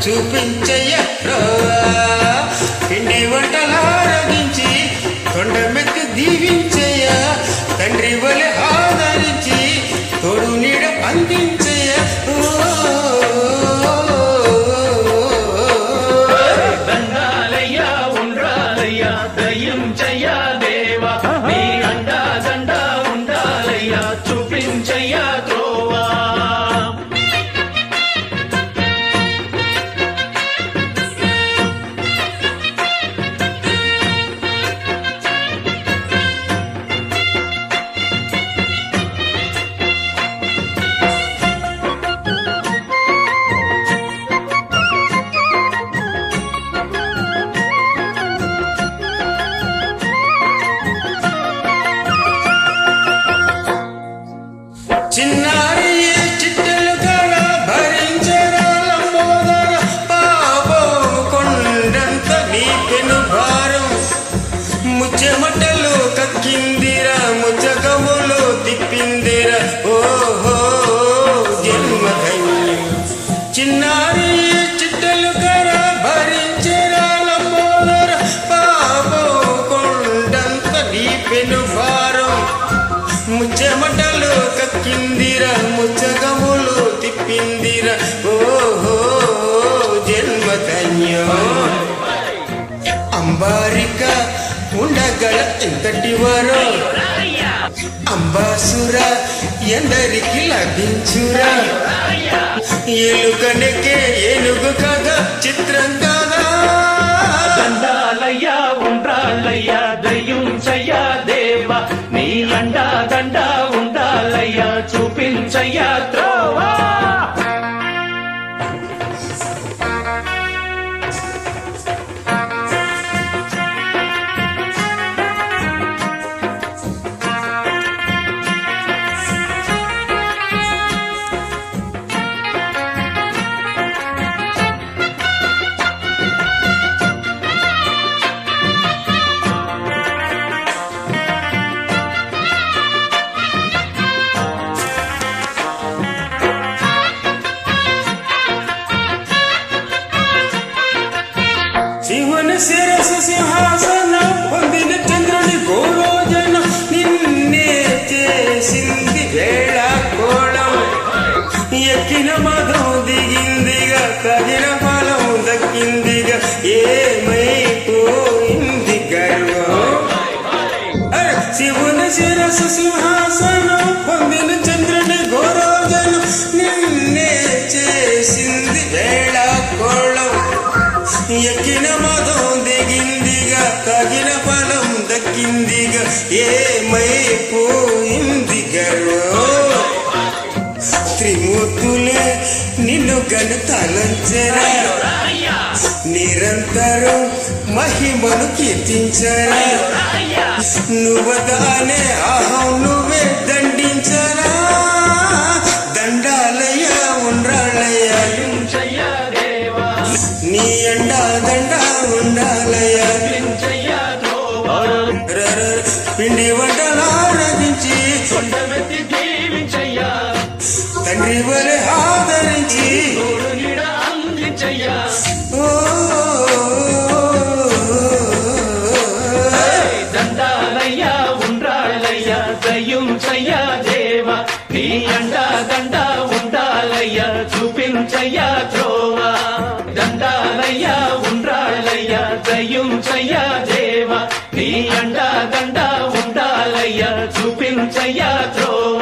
చూపించయ్య పిండి వంటలారగించి తొండమెత్తి దీవించయ్య తండ్రి వలె ఆదరించి తోడు నీడ అందించయ్య దండాలయ్యా ఉండ్రాలయ్యా దయించయ్యా దేవా నీ అండా దండ ఉండాలయ్యా చూపించయ్యా త్రోవా చిన్నారి చిట్టెలు కళ భరించరాలంబోదర పాపం కొండంత నీ పెను భారం ముచ్చెమటలు కక్కిందిరా ముచ్చకములు తిప్పిందిరా ఓహో జన్మధన్యం చిన్నారి చిట్టెలు కళ భరించరాలంబోదర పాపం కొండంత నీ పెను భారం ముచ్చెమటలు కక్కిందిరా ముచ్చగములు తిప్పిందిరా ఓహో జన్మధన్యం అంబారిక ఉండగల ఎంతటి వరో అంబాసుర ఎందరికి లభించురా ఎలుకనకే ఏనుగు కదా చిత్రం కదా దండాలయ్యా ఉండ్రాలయ్యా దయించయ్యా దేవా నీ అండా దండ ఉండాలయ్యా చూపించయ్యా త్రోవా శివుని శిరసు సింహాసనం పొందిన చంద్రుని గోరోజన నిన్నే చేసింది వేళ కోళం ఎక్కిన మధం దిగిందిగా తగిన ఫలం దక్కిందిగా ఏమైపోయింది గర్వం శివుని శిరసు సింహాసనం పొందిన చంద్రుని గోరోజన నిన్నే చేసింది వేళ కోళం ఎక్కిన మధం దిగిందిగా తగిన ఫలం దక్కిందిగా ఏమైపోయింది గర్వం త్రిమూర్తులే నిన్ను గను తలంచరా నిరంతరం మహిమను కీర్తించరా నువ్వదానే అహం నువ్వే దండించరా దండాలయ్యా ఉండ్రాళ్ళయ్యా నీ అండా దండ ఉండాలయ్యా పిండి వంటలారగించి తండ్రి వలె ఆదరించి దండాలయ్యా ఉండ్రాళ్ళయ్యా దయించయ్యా దేవా నీ అండా దండ ఉండాలయ్యా చూపించయ్యా త్రోవా దండాలయ్యా ఉండ్రాళ్ళయ్యా దయించయ్యా దేవా నీ అండా దండ ఉండాలయ్యా చూపించయ్యా త్రోవా